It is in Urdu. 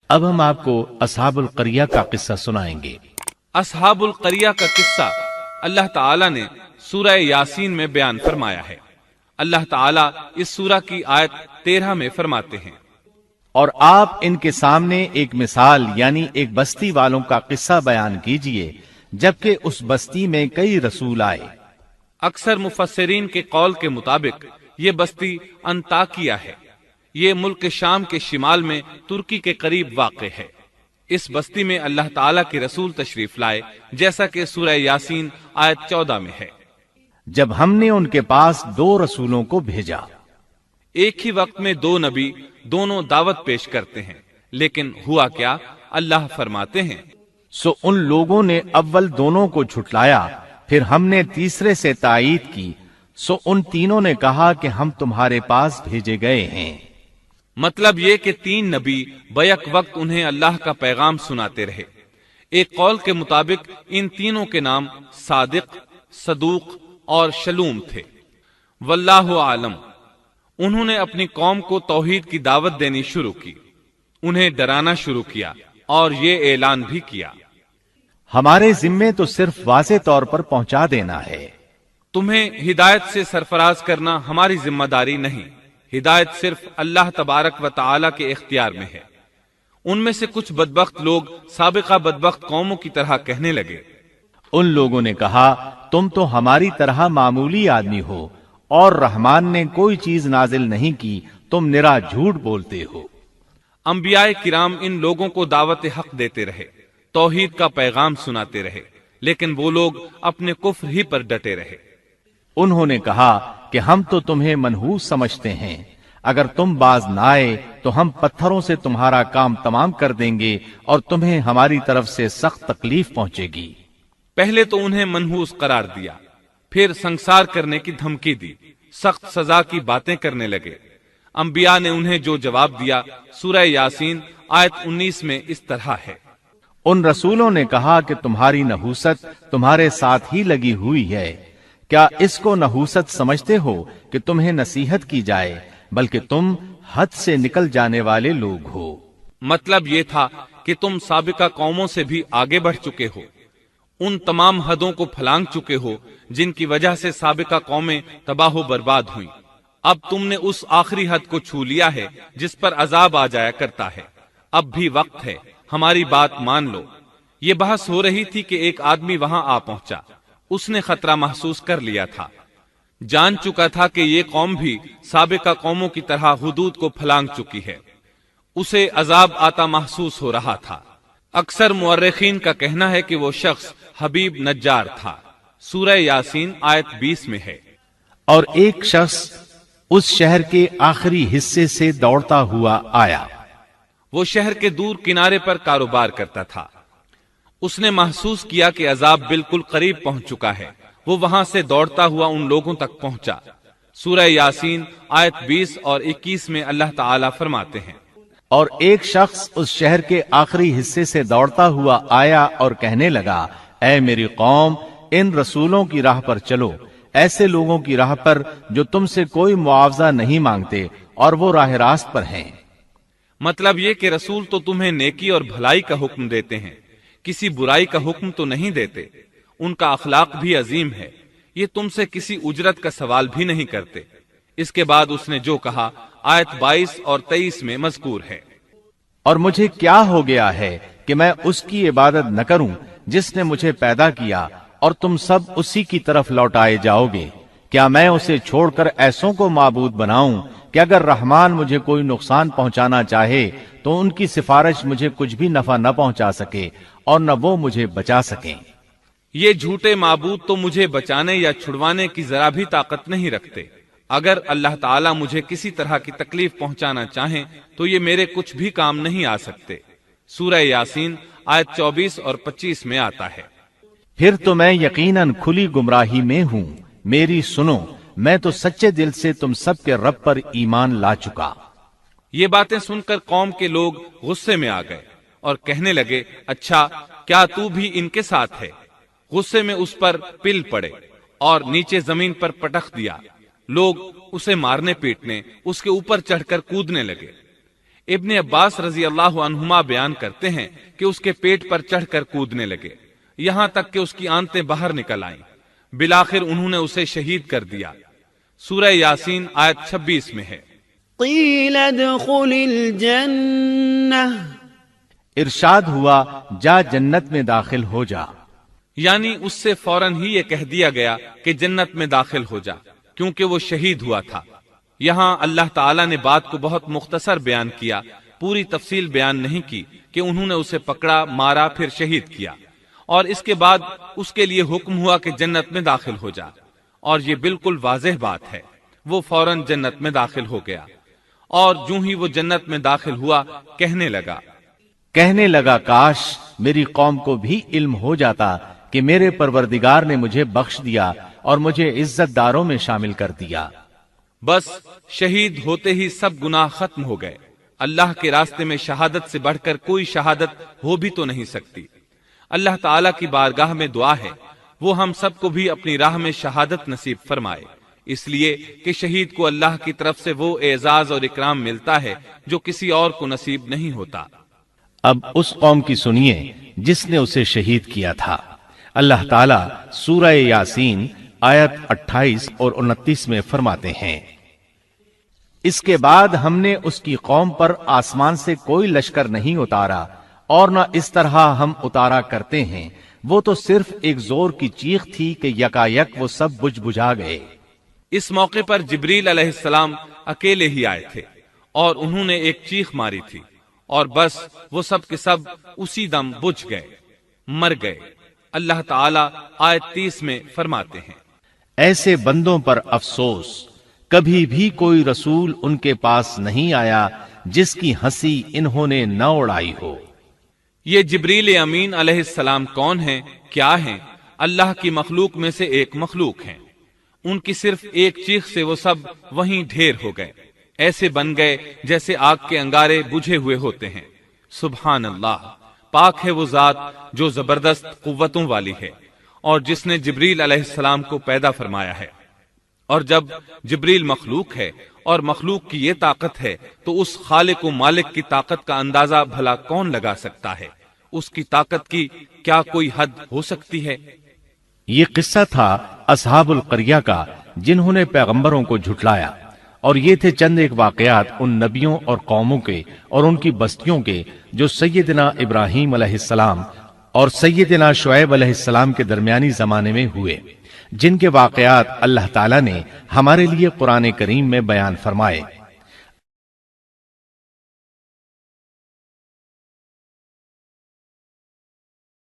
اب ہم آپ کو اصحاب القریہ کا قصہ سنائیں گے۔ اصحاب القریہ کا قصہ اللہ تعالیٰ نے سورہ یاسین میں بیان فرمایا ہے۔ اللہ تعالیٰ اس سورہ کی آیت 13 میں فرماتے ہیں، اور آپ ان کے سامنے ایک مثال یعنی ایک بستی والوں کا قصہ بیان کیجئے جبکہ اس بستی میں کئی رسول آئے۔ اکثر مفسرین کے قول کے مطابق یہ بستی انطاکیہ ہے۔ یہ ملک شام کے شمال میں ترکی کے قریب واقع ہے۔ اس بستی میں اللہ تعالیٰ کے رسول تشریف لائے، جیسا کہ سورہ یاسین آیت 14 میں ہے۔ جب ہم نے ان کے پاس 2 رسولوں کو بھیجا۔ ایک ہی وقت میں 2 نبی دونوں دعوت پیش کرتے ہیں، لیکن ہوا کیا؟ اللہ فرماتے ہیں، سو ان لوگوں نے اول دونوں کو جھٹلایا، پھر ہم نے تیسرے سے تائید کی، سو ان تینوں نے کہا کہ ہم تمہارے پاس بھیجے گئے ہیں۔ مطلب یہ کہ 3 نبی بیک وقت انہیں اللہ کا پیغام سناتے رہے۔ ایک قول کے مطابق ان تینوں کے نام صادق، صدوق اور شلوم تھے۔ واللہ عالم۔ انہوں نے اپنی قوم کو توحید کی دعوت دینی شروع کی، انہیں ڈرانا شروع کیا اور یہ اعلان بھی کیا، ہمارے ذمے تو صرف واضح طور پر پہنچا دینا ہے، تمہیں ہدایت سے سرفراز کرنا ہماری ذمہ داری نہیں، ہدایت صرف اللہ تبارک و تعالی کے اختیار میں ہے۔ ان میں سے کچھ بدبخت لوگ سابقہ بدبخت قوموں کی طرح کہنے لگے، ان لوگوں نے کہا تم تو ہماری طرح معمولی آدمی ہو اور رحمان نے کوئی چیز نازل نہیں کی، تم نرا جھوٹ بولتے ہو۔ انبیاء کرام ان لوگوں کو دعوت حق دیتے رہے، توحید کا پیغام سناتے رہے، لیکن وہ لوگ اپنے کفر ہی پر ڈٹے رہے۔ انہوں نے کہا کہ ہم تو تمہیں منحوس سمجھتے ہیں، اگر تم باز نہ آئے تو ہم پتھروں سے تمہارا کام تمام کر دیں گے اور تمہیں ہماری طرف سے سخت تکلیف پہنچے گی۔ پہلے تو انہیں منحوس قرار دیا، پھر سنسار کرنے کی دھمکی دی، سخت سزا کی باتیں کرنے لگے۔ انبیاء نے انہیں جو جواب دیا سورہ یاسین آیت 19 میں اس طرح ہے، ان رسولوں نے کہا کہ تمہاری نحوست تمہارے ساتھ ہی لگی ہوئی ہے، کیا اس کو نحوست سمجھتے ہو کہ تمہیں نصیحت کی جائے، بلکہ تم حد سے نکل جانے والے لوگ ہو۔ مطلب یہ تھا کہ تم سابقہ قوموں سے بھی آگے بڑھ چکے ہو، ان تمام حدوں کو پھلانگ چکے ہو جن کی وجہ سے سابقہ قومیں تباہ و برباد ہوئیں۔ اب تم نے اس آخری حد کو چھو لیا ہے جس پر عذاب آ جایا کرتا ہے۔ اب بھی وقت ہے، ہماری بات مان لو۔ یہ بحث ہو رہی تھی کہ ایک آدمی وہاں آ پہنچا۔ اس نے خطرہ محسوس کر لیا تھا، جان چکا تھا کہ یہ قوم بھی سابقہ قوموں کی طرح حدود کو پھلانگ چکی ہے۔ اسے عذاب آتا محسوس ہو رہا تھا۔ اکثر مورخین کا کہنا ہے کہ وہ شخص حبیب نجار تھا۔ سورہ یاسین آیت 20 میں ہے، اور ایک شخص اس شہر کے آخری حصے سے دوڑتا ہوا آیا۔ وہ شہر کے دور کنارے پر کاروبار کرتا تھا۔ اس نے محسوس کیا کہ عذاب بالکل قریب پہنچ چکا ہے۔ وہ وہاں سے دوڑتا ہوا ان لوگوں تک پہنچا۔ سورہ یاسین آیت 20 اور 21 میں اللہ تعالیٰ فرماتے ہیں، اور ایک شخص اس شہر کے آخری حصے سے دوڑتا ہوا آیا اور کہنے لگا، اے میری قوم، ان رسولوں کی راہ پر چلو، ایسے لوگوں کی راہ پر جو تم سے کوئی معاوضہ نہیں مانگتے اور وہ راہ راست پر ہیں۔ مطلب یہ کہ رسول تو تمہیں نیکی اور بھلائی کا حکم دیتے ہیں، کسی برائی کا حکم تو نہیں دیتے۔ ان کا اخلاق بھی عظیم ہے، یہ تم سے کسی اجرت کا سوال بھی نہیں کرتے۔ اس کے بعد اس نے جو کہا آیت 22 اور 23 میں مذکور ہے، اور مجھے کیا ہو گیا ہے کہ میں اس کی عبادت نہ کروں جس نے مجھے پیدا کیا، اور تم سب اسی کی طرف لوٹائے جاؤ گے۔ کیا میں اسے چھوڑ کر ایسوں کو معبود بناؤں کہ اگر رحمان مجھے کوئی نقصان پہنچانا چاہے تو ان کی سفارش مجھے کچھ بھی نفع نہ پہنچا سکے اور نہ وہ مجھے بچا سکیں۔ یہ جھوٹے معبود تو مجھے بچانے یا چھڑوانے کی ذرا بھی طاقت نہیں رکھتے۔ اگر اللہ تعالیٰ مجھے کسی طرح کی تکلیف پہنچانا چاہیں تو یہ میرے کچھ بھی کام نہیں آ سکتے۔ سورہ یاسین آیت 24 اور 25 میں آتا ہے، پھر تو میں یقیناً کھلی گمراہی میں ہوں، میری سنو، میں تو سچے دل سے تم سب کے رب پر ایمان لا چکا۔ یہ باتیں سن کر قوم کے لوگ غصے میں آ گئے اور کہنے لگے، اچھا کیا تو بھی ان کے ساتھ ہے؟ غصے میں اس پر پل پڑے اور نیچے زمین پر پٹخ دیا۔ لوگ اسے مارنے پیٹنے، اس کے اوپر چڑھ کر کودنے لگے۔ ابن عباس رضی اللہ عنہما بیان کرتے ہیں کہ اس کے پیٹ پر چڑھ کر کودنے لگے، یہاں تک کہ اس کی آنتیں باہر نکل آئیں۔ بالآخر انہوں نے اسے شہید کر دیا۔ سورہ یاسین آیت 26 میں ہے۔ قیل ادخل الجنہ، ارشاد ہوا جا جنت میں داخل ہو جا، یعنی اس سے فوراً ہی یہ کہہ دیا گیا کہ جنت میں داخل ہو جا، کیونکہ وہ شہید ہوا تھا۔ یہاں اللہ تعالیٰ نے بات کو بہت مختصر بیان کیا، پوری تفصیل بیان نہیں کی کہ انہوں نے اسے پکڑا، مارا، پھر شہید کیا، اور اس کے بعد اس کے لیے حکم ہوا کہ جنت میں داخل ہو جا، اور یہ بالکل واضح بات ہے۔ وہ فوراً جنت میں داخل ہو گیا، اور جو ہی وہ جنت میں داخل ہوا کہنے لگا کاش میری قوم کو بھی علم ہو جاتا کہ میرے پروردگار نے مجھے بخش دیا اور مجھے عزت داروں میں شامل کر دیا۔ بس شہید ہوتے ہی سب گناہ ختم ہو گئے۔ اللہ کے راستے میں شہادت سے بڑھ کر کوئی شہادت ہو بھی تو نہیں سکتی۔ اللہ تعالیٰ کی بارگاہ میں دعا ہے وہ ہم سب کو بھی اپنی راہ میں شہادت نصیب فرمائے، اس لیے کہ شہید کو اللہ کی طرف سے وہ اعزاز اور اکرام ملتا ہے جو کسی اور کو نصیب نہیں ہوتا۔ اب اس قوم کی سنیے جس نے اسے شہید کیا تھا۔ اللہ تعالیٰ سورہ یاسین آیت 28 اور 29 میں فرماتے ہیں، اس کے بعد ہم نے اس کی قوم پر آسمان سے کوئی لشکر نہیں اتارا اور نہ اس طرح ہم اتارا کرتے ہیں، وہ تو صرف ایک زور کی چیخ تھی کہ یکایک وہ سب بجھ بجھا گئے۔ اس موقع پر جبریل علیہ السلام اکیلے ہی آئے تھے اور انہوں نے ایک چیخ ماری تھی، اور بس وہ سب کے سب اسی دم بجھ گئے، مر گئے۔ اللہ تعالیٰ آیت 30 میں فرماتے ہیں، ایسے بندوں پر افسوس، کبھی بھی کوئی رسول ان کے پاس نہیں آیا جس کی ہنسی انہوں نے نہ اڑائی ہو۔ یہ جبریل امین علیہ السلام کون ہیں، کیا ہیں؟ اللہ کی مخلوق میں سے ایک مخلوق ہیں۔ ان کی صرف ایک چیخ سے وہ سب وہیں ڈھیر ہو گئے، ایسے بن گئے جیسے آگ کے انگارے بجھے ہوئے ہوتے ہیں۔ سبحان اللہ، پاک ہے وہ ذات جو زبردست قوتوں والی ہے اور جس نے جبریل علیہ السلام کو پیدا فرمایا ہے۔ اور جب جبریل مخلوق ہے اور مخلوق کی یہ طاقت ہے تو اس خالق و مالک کی طاقت کا اندازہ بھلا کون لگا سکتا ہے؟ اس کی طاقت کی کیا کوئی حد ہو سکتی ہے؟ یہ قصہ تھا اصحاب القریہ کا جنہوں نے پیغمبروں کو جھٹلایا، اور یہ تھے چند ایک واقعات ان نبیوں اور قوموں کے اور ان کی بستیوں کے جو سیدنا ابراہیم علیہ السلام اور سیدنا شعیب علیہ السلام کے درمیانی زمانے میں ہوئے، جن کے واقعات اللہ تعالیٰ نے ہمارے لیے قرآن کریم میں بیان فرمائے۔